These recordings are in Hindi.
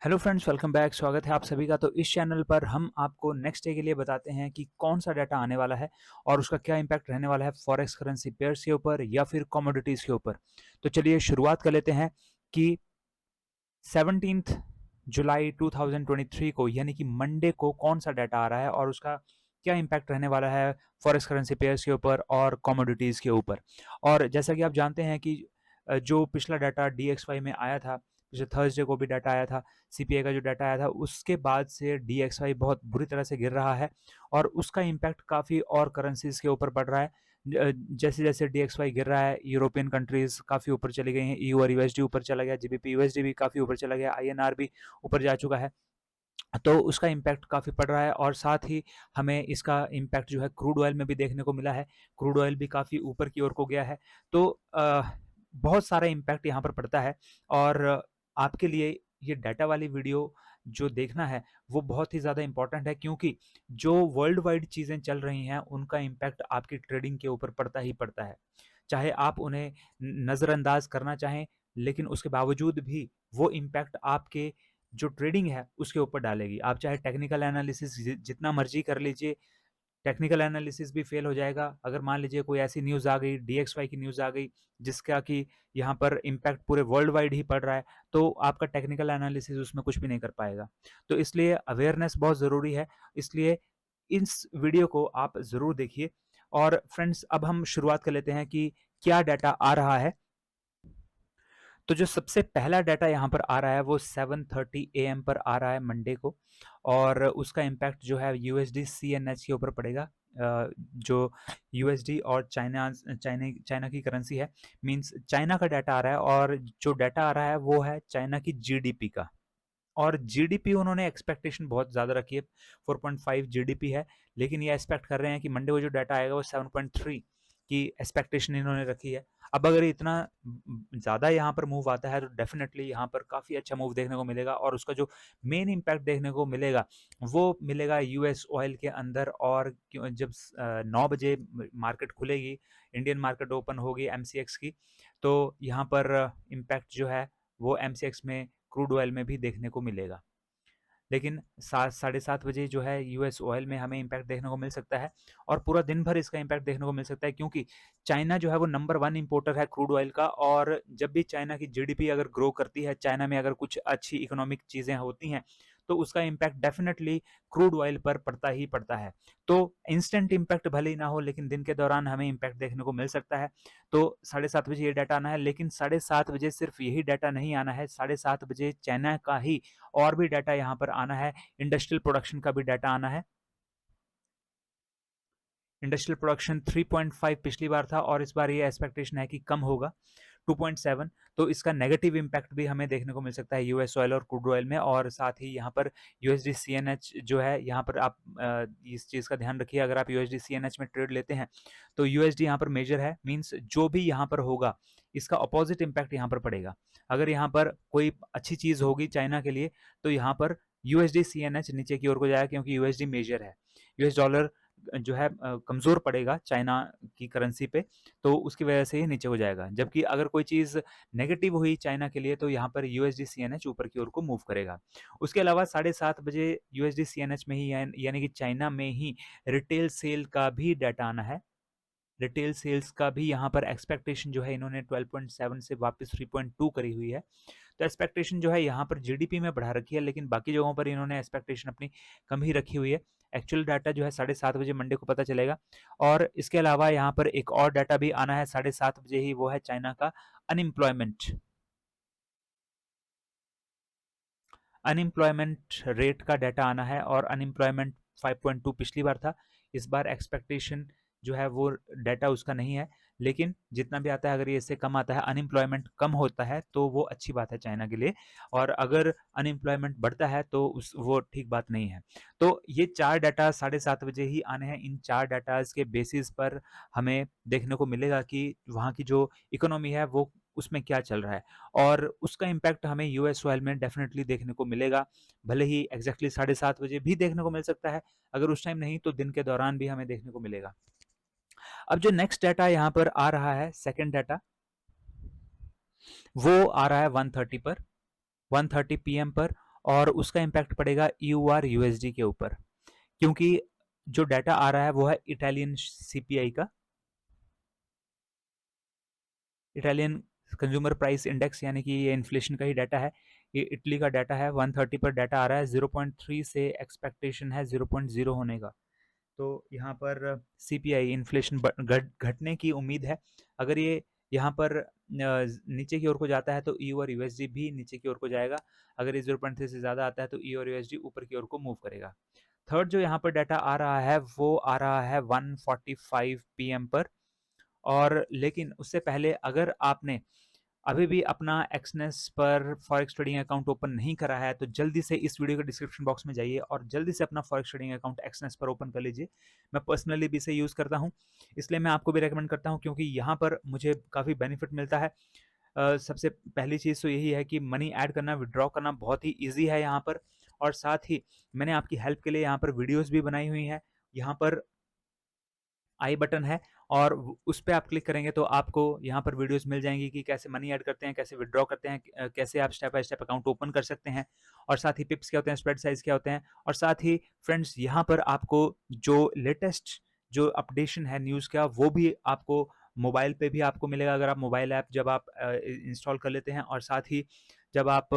Hello friends, welcome back. स्वागत है आप सभी का। तो इस चैनल पर हम आपको नेक्स्ट डे के लिए बताते हैं कि कौन सा डाटा आने वाला है और उसका क्या इम्पैक्ट रहने वाला है फॉरेक्स करेंसी पेयर्स के ऊपर या फिर कमोडिटीज़ के ऊपर। तो चलिए शुरुआत कर लेते हैं कि 17 जुलाई 2023 को यानी कि मंडे को कौन सा डाटा आ रहा है और उसका क्या इम्पैक्ट रहने वाला है फॉरेक्स करेंसी पेयर्स के ऊपर और कमोडिटीज़ के ऊपर। और जैसा कि आप जानते हैं कि जो पिछला डाटा DXY में आया था, पिछले थर्सडे को भी डाटा आया था, CPI का जो डाटा आया था, उसके बाद से DXY बहुत बुरी तरह से गिर रहा है और उसका इम्पैक्ट काफ़ी और करेंसीज के ऊपर पड़ रहा है। जैसे जैसे DXY गिर रहा है, यूरोपियन कंट्रीज काफ़ी ऊपर चली गई हैं, EU और USD ऊपर चला गया, GBP USD भी काफ़ी ऊपर चला गया, INR भी ऊपर जा चुका है। तो उसका इम्पैक्ट काफ़ी पड़ रहा है और साथ ही हमें इसका इम्पैक्ट जो है क्रूड ऑयल में भी देखने को मिला है। क्रूड ऑयल भी काफ़ी ऊपर की ओर को गया है। तो बहुत सारा इम्पैक्ट यहाँ पर पड़ता है और आपके लिए ये डाटा वाली वीडियो जो देखना है वो बहुत ही ज़्यादा इम्पॉर्टेंट है, क्योंकि जो वर्ल्ड वाइड चीज़ें चल रही हैं उनका इम्पैक्ट आपकी ट्रेडिंग के ऊपर पड़ता ही पड़ता है। चाहे आप उन्हें नज़रअंदाज करना चाहें, लेकिन उसके बावजूद भी वो इम्पैक्ट आपके जो ट्रेडिंग है उसके ऊपर डालेगी। आप चाहे टेक्निकल एनालिसिस जितना मर्जी कर लीजिए, टेक्निकल एनालिसिस भी फेल हो जाएगा। अगर मान लीजिए कोई ऐसी न्यूज़ आ गई, DXY की न्यूज़ आ गई जिसका कि यहाँ पर इम्पैक्ट पूरे वर्ल्ड वाइड ही पड़ रहा है, तो आपका टेक्निकल एनालिसिस उसमें कुछ भी नहीं कर पाएगा। तो इसलिए अवेयरनेस बहुत ज़रूरी है। इसलिए इस वीडियो को आप ज़रूर देखिए। और फ्रेंड्स, अब हम शुरुआत कर लेते हैं कि क्या डाटा आ रहा है। तो जो सबसे पहला डाटा यहाँ पर आ रहा है वो 7:30 AM पर आ रहा है मंडे को, और उसका इम्पैक्ट जो है USD CNH के ऊपर पड़ेगा। जो USD और चाइना की करेंसी है, मींस चाइना का डाटा आ रहा है, और जो डाटा आ रहा है वो है चाइना की GDP का। और जीडीपी उन्होंने एक्सपेक्टेशन बहुत ज़्यादा रखी है, 4.5 जीडीपी है, लेकिन ये एक्सपेक्ट कर रहे हैं कि मंडे को जो डाटा आएगा वो 7.3 की एक्सपेक्टेशन इन्होंने रखी है। अब अगर इतना ज़्यादा यहाँ पर मूव आता है तो डेफिनेटली यहाँ पर काफ़ी अच्छा मूव देखने को मिलेगा, और उसका जो मेन इम्पैक्ट देखने को मिलेगा वो मिलेगा US ऑयल के अंदर। और जब 9 बजे मार्केट खुलेगी, इंडियन मार्केट ओपन होगी MCX की, तो यहाँ पर इम्पैक्ट जो है वो MCX में क्रूड ऑयल में भी देखने को मिलेगा। लेकिन 7 साढ़े 7 बजे जो है US ऑयल में हमें इम्पैक्ट देखने को मिल सकता है, और पूरा दिन भर इसका इम्पैक्ट देखने को मिल सकता है, क्योंकि चाइना जो है वो नंबर 1 इंपोर्टर है क्रूड ऑयल का। और जब भी चाइना की जीडीपी अगर ग्रो करती है, चाइना में अगर कुछ अच्छी इकोनॉमिक चीज़ें होती हैं, तो उसका इम्पैक्ट डेफिनेटली क्रूड ऑयल पर पड़ता ही पड़ता है। तो इंस्टेंट इम्पैक्ट भले ही ना हो, लेकिन दिन के दौरान हमें इम्पैक्ट देखने को मिल सकता है। तो 7:30 बजे ये डाटा आना है, लेकिन 7:30 बजे सिर्फ यही डाटा नहीं आना है। 7:30 बजे चाइना का ही और भी डाटा यहाँ पर आना है, इंडस्ट्रियल प्रोडक्शन का भी डाटा आना है। इंडस्ट्रियल प्रोडक्शन 3.5 पिछली बार था, और इस बार ये एक्सपेक्टेशन है कि कम होगा, 2.7। तो इसका नेगेटिव इम्पैक्ट भी हमें देखने को मिल सकता है US ऑयल और क्रूड ऑयल में। और साथ ही यहाँ पर USD CNH जो है, यहाँ पर आप इस चीज़ का ध्यान रखिए। अगर आप USD CNH में ट्रेड लेते हैं तो USD यहाँ पर मेजर है, मीन्स जो भी यहाँ पर होगा इसका अपोजिट इम्पैक्ट यहाँ पर पड़ेगा। अगर यहाँ पर कोई अच्छी चीज़ होगी चाइना के लिए, तो यहाँ पर USD CNH नीचे की ओर को जाएगा, क्योंकि USD मेजर है। US डॉलर जो है कमज़ोर पड़ेगा चाइना की करेंसी पे, तो उसकी वजह से ये नीचे हो जाएगा। जबकि अगर कोई चीज़ नेगेटिव हुई चाइना के लिए, तो यहाँ पर USD CNH ऊपर की ओर को मूव करेगा। उसके अलावा 7:30 बजे USD CNH में ही यानी कि चाइना में ही रिटेल सेल का भी डाटा आना है। रिटेल सेल्स का भी यहाँ पर एक्सपेक्टेशन जो है इन्होंने 12.7 से वापस 3.2 करी हुई है। तो एक्सपेक्टेशन जो है यहाँ पर जीडीपी में बढ़ा रखी है, लेकिन बाकी जगहों पर इन्होंने एक्सपेक्टेशन अपनी कम ही रखी हुई है। एक्चुअल डाटा जो है 7:30 बजे मंडे को पता चलेगा। और इसके अलावा यहाँ पर एक और डाटा भी आना है 7:30 बजे ही, वो है चाइना का अनएम्प्लॉयमेंट। अनएम्प्लॉयमेंट रेट का डाटा आना है, और अनएम्प्लॉयमेंट 5.2 पिछली बार था। इस बार एक्सपेक्टेशन जो है वो डाटा उसका नहीं है, लेकिन जितना भी आता है, अगर ये इससे कम आता है, अनएम्प्लॉयमेंट कम होता है, तो वो अच्छी बात है चाइना के लिए। और अगर अनएम्प्लॉयमेंट बढ़ता है तो वो ठीक बात नहीं है। तो ये 4 डाटा 7:30 बजे ही आने हैं। इन 4 डाटाज के बेसिस पर हमें देखने को मिलेगा कि वहाँ की जो इकोनॉमी है वो उसमें क्या चल रहा है, और उसका इम्पैक्ट हमें US ऑयल में डेफिनेटली देखने को मिलेगा। भले ही एग्जैक्टली 7:30 बजे भी देखने को मिल सकता है, अगर उस टाइम नहीं तो दिन के दौरान भी हमें देखने को मिलेगा। अब जो नेक्स्ट डाटा यहाँ पर आ रहा है, सेकेंड डाटा, वो आ रहा है 1:30 पर, 1:30 PM पर। और उसका इम्पैक्ट पड़ेगा EUR USD के ऊपर, क्योंकि जो डाटा आ रहा है वो है इटालियन CPI का, इटालियन कंज्यूमर प्राइस इंडेक्स, यानी कि ये इन्फ्लेशन का ही डाटा है। ये इटली का डाटा है, 130 पर डाटा आ रहा है, 0.3 से एक्सपेक्टेशन है 0.0 होने का। तो यहाँ पर CPI इन्फ्लेशन घटने की उम्मीद है। अगर ये यहाँ पर नीचे की ओर को जाता है तो EU और USD भी नीचे की ओर को जाएगा। अगर ये 0.3 से ज़्यादा आता है तो EU और USD ऊपर की ओर को मूव करेगा। थर्ड जो यहाँ पर डाटा आ रहा है वो आ रहा है 1:45 PM पर। और लेकिन उससे पहले अगर आपने अभी भी अपना एक्सनेस पर फॉरेक्स ट्रेडिंग अकाउंट ओपन नहीं करा है तो जल्दी से इस वीडियो के डिस्क्रिप्शन बॉक्स में जाइए और जल्दी से अपना फॉरेक्स ट्रेडिंग अकाउंट एक्सनेस पर ओपन कर लीजिए। मैं पर्सनली भी इसे यूज़ करता हूँ, इसलिए मैं आपको भी रेकमेंड करता हूँ, क्योंकि यहाँ पर मुझे काफ़ी बेनिफिट मिलता है। सबसे पहली चीज़ तो यही है कि मनी ऐड करना, विड्रॉ करना बहुत ही ईजी है यहाँ पर। और साथ ही मैंने आपकी हेल्प के लिए यहाँ पर वीडियोज़ भी बनाई हुई हैं। यहाँ पर आई बटन है और उस पे आप क्लिक करेंगे तो आपको यहाँ पर वीडियोस मिल जाएंगी कि कैसे मनी ऐड करते हैं, कैसे विड्रॉ करते हैं, कैसे आप step by step account open कर सकते हैं, और साथ ही पिप्स क्या होते हैं, स्प्रेड साइज क्या होते हैं। और साथ ही फ्रेंड्स यहाँ पर आपको जो लेटेस्ट जो अपडेशन है न्यूज़ का वो भी आपको मोबाइल पे भी आपको मिलेगा, अगर आप मोबाइल ऐप जब आप इंस्टॉल कर लेते हैं। और साथ ही जब आप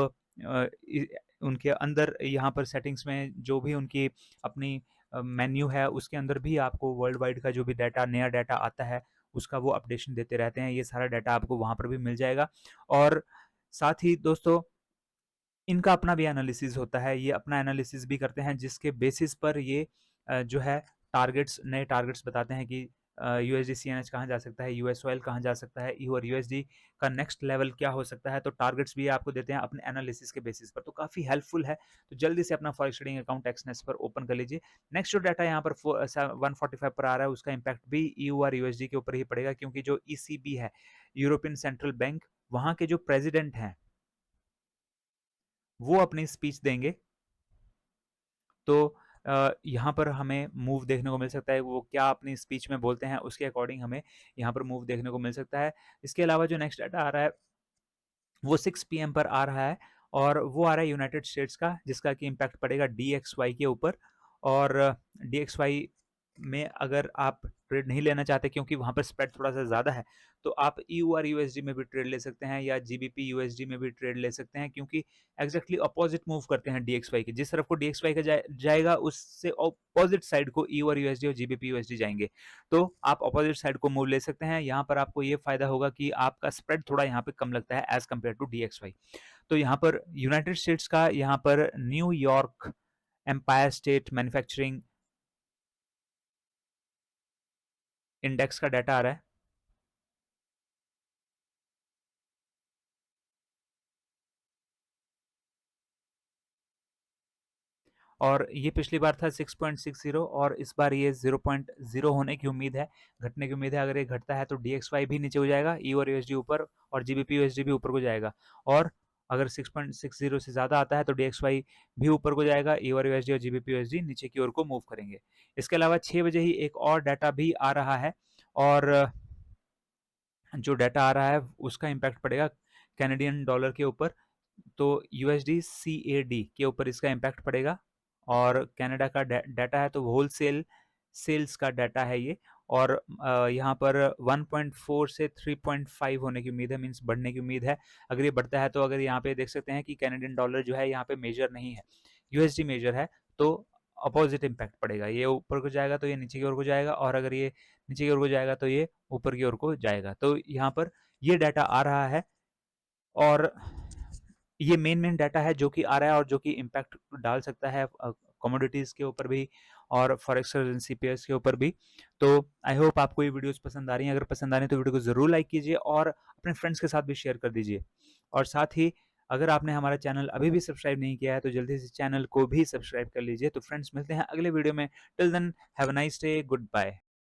उनके अंदर यहाँ पर सेटिंग्स में जो भी उनकी अपनी मेन्यू है उसके अंदर भी आपको वर्ल्ड वाइड का जो भी डाटा, नया डाटा आता है उसका वो अपडेशन देते रहते हैं। ये सारा डाटा आपको वहाँ पर भी मिल जाएगा। और साथ ही दोस्तों इनका अपना भी एनालिसिस होता है, ये अपना एनालिसिस भी करते हैं जिसके बेसिस पर ये जो है टारगेट्स, नए टारगेट्स बताते हैं कि USD CNH कहाँ जा सकता है, US ऑयल कहाँ जा सकता है, EU और USD का नेक्स्ट लेवल क्या हो सकता है। तो टारगेट्स भी आपको देते हैं अपने एनालिसिस के बेसिस पर, तो काफ़ी हेल्पफुल है। तो जल्दी से अपना फॉरेक्स ट्रेडिंग अकाउंट एक्सनेस पर ओपन कर लीजिए। नेक्स्ट जो डाटा यहाँ पर 145 पर आ रहा है उसका इम्पैक्ट भी EU और USD के ऊपर ही पड़ेगा, क्योंकि जो ECB है, यूरोपियन सेंट्रल बैंक, वहाँ के जो प्रेजिडेंट हैं वो अपनी स्पीच देंगे। तो यहाँ पर हमें मूव देखने को मिल सकता है, वो क्या अपनी स्पीच में बोलते हैं उसके अकॉर्डिंग हमें यहाँ पर मूव देखने को मिल सकता है। इसके अलावा जो नेक्स्ट डाटा आ रहा है वो 6 PM पर आ रहा है और वो आ रहा है यूनाइटेड स्टेट्स का, जिसका कि इम्पैक्ट पड़ेगा DXY के ऊपर। और DXY में अगर आप ट्रेड नहीं लेना चाहते क्योंकि वहाँ पर स्प्रेड थोड़ा सा ज़्यादा है, तो आप EU और USD में भी ट्रेड ले सकते हैं या GBP USD में भी ट्रेड ले सकते हैं, क्योंकि एग्जैक्टली अपोजिट मूव करते हैं DXY के। जिस तरफ को DXY का जाएगा उससे अपोजिट साइड को EU और USD और GBP USD जाएंगे। तो आप अपोजिट साइड को मूव ले सकते हैं। यहाँ पर आपको ये फायदा होगा कि आपका स्प्रेड थोड़ा यहाँ पे कम लगता है एज कम्पेयर टू DXY। तो यहाँ पर यूनाइटेड स्टेट्स का, यहाँ पर New York empire state manufacturing index का डाटा आ रहा है। और ये पिछली बार था 6.60 और इस बार ये 0.0 होने की उम्मीद है, घटने की उम्मीद है। अगर ये घटता है तो DXY भी नीचे हो जाएगा, EU और USD ऊपर, और GBP USD भी ऊपर को जाएगा। और अगर 6.60 से ज़्यादा आता है तो DXY भी ऊपर को जाएगा, EU और USD और GBP USD नीचे की ओर को मूव करेंगे। इसके अलावा 6 बजे ही एक और डाटा भी आ रहा है, और जो डाटा आ रहा है उसका इम्पैक्ट पड़ेगा कैनेडियन डॉलर के ऊपर। तो USD CAD के ऊपर इसका इम्पैक्ट पड़ेगा। और कनाडा का डाटा है तो होलसेल सेल्स का डाटा है ये। और यहाँ पर 1.4 से 3.5 होने की उम्मीद है, मीन्स बढ़ने की उम्मीद है। अगर ये बढ़ता है तो अगर यहाँ पे देख सकते हैं कि कैनेडियन डॉलर जो है यहाँ पे मेजर नहीं है, USD मेजर है, तो अपोजिट इम्पैक्ट पड़ेगा। ये ऊपर को जाएगा तो ये नीचे की ओर को जाएगा, और अगर ये नीचे की ओर को जाएगा तो ये ऊपर की ओर को जाएगा। तो यहाँ पर ये डाटा आ रहा है, और ये मेन डाटा है जो कि आ रहा है और जो कि इम्पैक्ट डाल सकता है कमोडिटीज़ के ऊपर भी और फॉरेक्स करेंसी पेयर्स के ऊपर भी। तो आई होप आपको ये वीडियोस पसंद आ रही हैं। अगर पसंद आ रही है तो वीडियो को ज़रूर लाइक कीजिए और अपने फ्रेंड्स के साथ भी शेयर कर दीजिए। और साथ ही अगर आपने हमारा चैनल अभी भी सब्सक्राइब नहीं किया है तो जल्दी से चैनल को भी सब्सक्राइब कर लीजिए। तो फ्रेंड्स मिलते हैं अगले वीडियो में। Till then have a nice day, good bye.